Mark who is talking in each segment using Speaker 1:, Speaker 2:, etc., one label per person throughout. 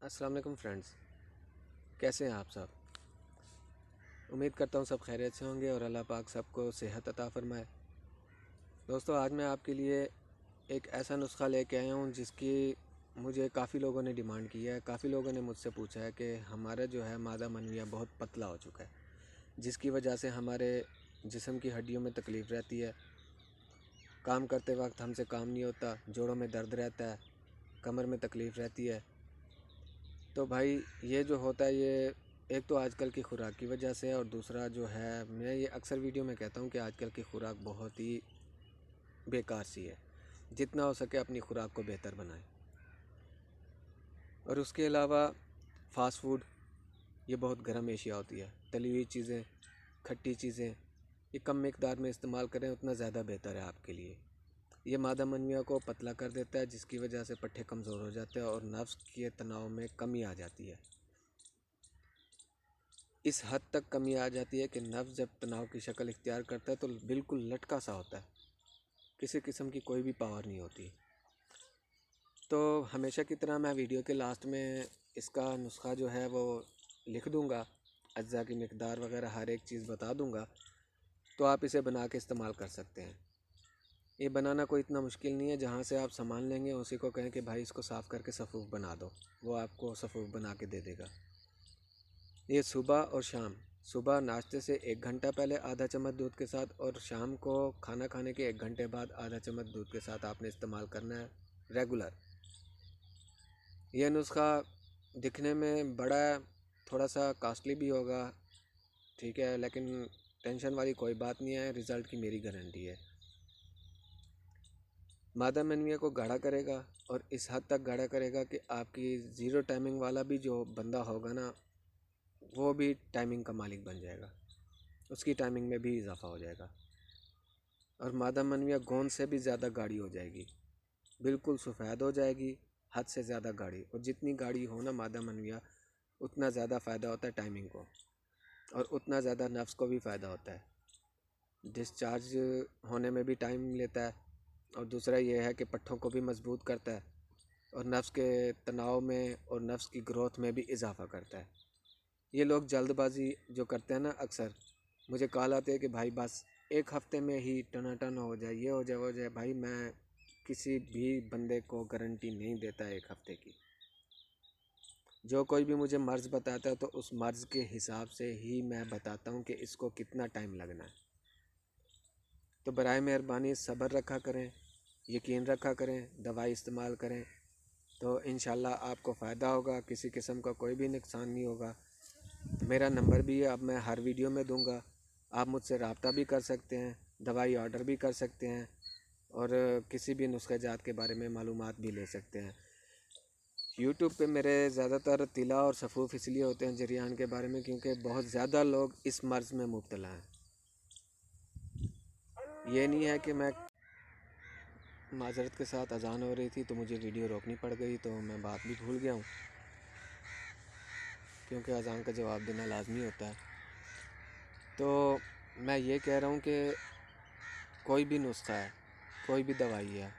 Speaker 1: अस्सलाम वालेकुम फ्रेंड्स, कैसे हैं आप सब। उम्मीद करता हूँ सब खैरियत से होंगे और अल्लाह पाक सबको सेहत अता फ़रमाए। दोस्तों, आज मैं आपके लिए एक ऐसा नुस्खा लेके आया हूँ जिसकी मुझे काफ़ी लोगों ने डिमांड की है। काफ़ी लोगों ने मुझसे पूछा है कि हमारा जो है मादा मनविया बहुत पतला हो चुका है, जिसकी वजह से हमारे जिस्म की हड्डियों में तकलीफ़ रहती है। काम करते वक्त हमसे काम नहीं होता, जोड़ों में दर्द रहता है, कमर में तकलीफ़ रहती है। तो भाई ये जो होता है, ये एक तो आजकल की खुराक की वजह से है, और दूसरा जो है, मैं ये अक्सर वीडियो में कहता हूँ कि आजकल की खुराक बहुत ही बेकार सी है। जितना हो सके अपनी खुराक को बेहतर बनाएं। और उसके अलावा फ़ास्ट फूड, ये बहुत गर्म एशिया होती है। तली हुई चीज़ें, खट्टी चीज़ें, ये कम मिकदार में इस्तेमाल करें, उतना ज़्यादा बेहतर है आपके लिए। ये मादा मनविया को पतला कर देता है, जिसकी वजह से पट्ठे कमज़ोर हो जाते हैं और नफ्स के तनाव में कमी आ जाती है। इस हद तक कमी आ जाती है कि नफ्स जब तनाव की शक्ल इख्तियार करता है तो बिल्कुल लटका सा होता है, किसी किस्म की कोई भी पावर नहीं होती। तो हमेशा की तरह मैं वीडियो के लास्ट में इसका नुस्खा जो है वो लिख दूंगा, अज्जा की मिकदार वगैरह हर एक चीज़ बता दूंगा, तो आप इसे बना के इस्तेमाल कर सकते हैं। ये बनाना कोई इतना मुश्किल नहीं है। जहाँ से आप सामान लेंगे उसी को कहें कि भाई इसको साफ़ करके सफ़ूफ बना दो, वो आपको सफ़ूफ बना के दे देगा। ये सुबह और शाम, सुबह नाश्ते से 1 घंटा पहले आधा चम्मच दूध के साथ, और शाम को खाना खाने के 1 घंटे बाद आधा चम्मच दूध के साथ आपने इस्तेमाल करना है रेगुलर। यह नुस्खा दिखने में बड़ा थोड़ा सा कॉस्टली भी होगा, ठीक है, लेकिन टेंशन वाली कोई बात नहीं है, रिज़ल्ट की मेरी गारंटी है। मादा मनविया को गाढ़ा करेगा, और इस हद तक गाढ़ा करेगा कि आपकी ज़ीरो टाइमिंग वाला भी जो बंदा होगा ना, वो भी टाइमिंग का मालिक बन जाएगा, उसकी टाइमिंग में भी इजाफा हो जाएगा। और मादा मनविया गोंद से भी ज़्यादा गाढ़ी हो जाएगी, बिल्कुल सफ़ेद हो जाएगी, हद से ज़्यादा गाढ़ी। और जितनी गाढ़ी हो ना मादा मनविया, उतना ज़्यादा फ़ायदा होता है टाइमिंग को, और उतना ज़्यादा नफ्स को भी फ़ायदा होता है। डिस्चार्ज होने में भी टाइम लेता है, और दूसरा ये है कि पट्ठों को भी मजबूत करता है, और नफ्स के तनाव में और नफ्स की ग्रोथ में भी इजाफा करता है। ये लोग जल्दबाजी जो करते हैं ना, अक्सर मुझे कॉल आते हैं कि भाई बस 1 हफ्ते में ही टनाटन हो जाए, ये हो जाए, वो हो जाए। भाई मैं किसी भी बंदे को गारंटी नहीं देता 1 हफ्ते की। जो कोई भी मुझे मर्ज़ बताता है तो उस मर्ज़ के हिसाब से ही मैं बताता हूँ कि इसको कितना टाइम लगना है। तो बराए मेहरबानी सब्र रखा करें, यकीन रखा करें, दवाई इस्तेमाल करें, तो इंशाल्लाह आपको फ़ायदा होगा, किसी किस्म का कोई भी नुकसान नहीं होगा। मेरा नंबर भी अब मैं हर वीडियो में दूंगा, आप मुझसे रब्ता भी कर सकते हैं, दवाई ऑर्डर भी कर सकते हैं, और किसी भी नुस्खे जात के बारे में मालूमात भी ले सकते हैं। यूट्यूब पे मेरे ज़्यादातर तिला और सफ़ूफ इसलिए होते हैं जरियान के बारे में, क्योंकि बहुत ज़्यादा लोग इस मर्ज़ में मुब्तला हैं। ये नहीं है कि मैं माजरत के साथ अजान हो रही थी तो मुझे वीडियो रोकनी पड़ गई, तो मैं बात भी भूल गया हूँ, क्योंकि अजान का जवाब देना लाजमी होता है। तो मैं ये कह रहा हूँ कि कोई भी नुस्खा है, कोई भी दवाई है,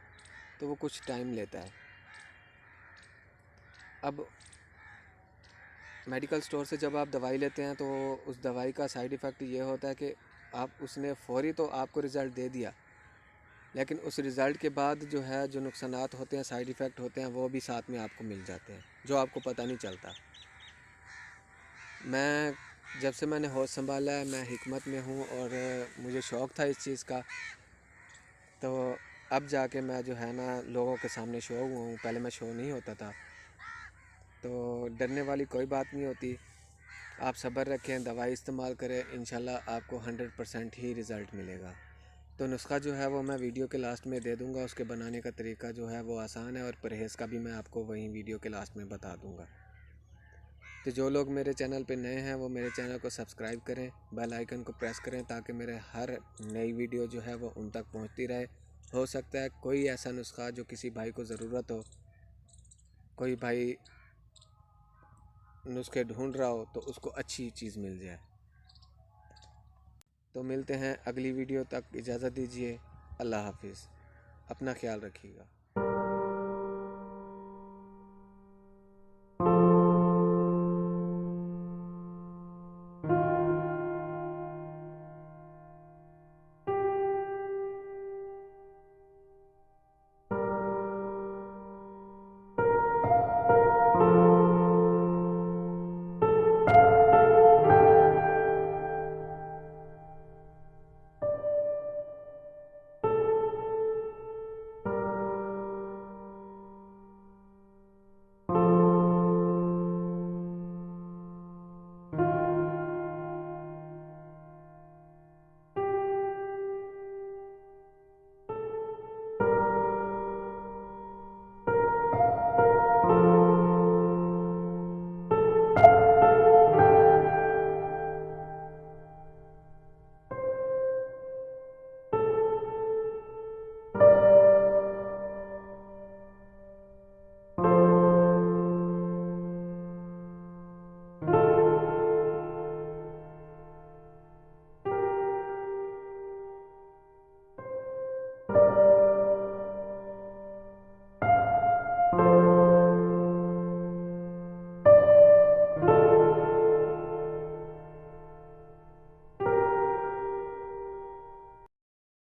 Speaker 1: तो वो कुछ टाइम लेता है। अब मेडिकल स्टोर से जब आप दवाई लेते हैं तो उस दवाई का साइड इफ़ेक्ट ये होता है कि आप उसने फ़ौरी तो आपको रिज़ल्ट दे दिया, लेकिन उस रिज़ल्ट के बाद जो है, जो नुकसानात होते हैं, साइड इफ़ेक्ट होते हैं, वो भी साथ में आपको मिल जाते हैं, जो आपको पता नहीं चलता। मैं जब से मैंने होश संभाला है, मैं हिकमत में हूँ, और मुझे शौक़ था इस चीज़ का, तो अब जाके मैं जो है ना लोगों के सामने शो हुआ हूँ। पहले मैं शो नहीं होता था। तो डरने वाली कोई बात नहीं होती, आप सब्र रखें, दवाई इस्तेमाल करें, इंशाल्लाह आपको 100% ही रिज़ल्ट मिलेगा। तो नुस्खा जो है वो मैं वीडियो के लास्ट में दे दूँगा, उसके बनाने का तरीका जो है वो आसान है, और परहेज़ का भी मैं आपको वहीं वीडियो के लास्ट में बता दूँगा। तो जो लोग मेरे चैनल पे नए हैं वो मेरे चैनल को सब्सक्राइब करें, बेल आइकन को प्रेस करें, ताकि मेरे हर नई वीडियो जो है वो उन तक पहुंचती रहे। हो सकता है कोई ऐसा नुस्खा जो किसी भाई को ज़रूरत हो, कोई भाई नुस्खे ढूंढ रहा हो, तो उसको अच्छी चीज़ मिल जाए। तो मिलते हैं अगली वीडियो तक, इजाज़त दीजिए। अल्लाह हाफिज़, अपना ख्याल रखिएगा।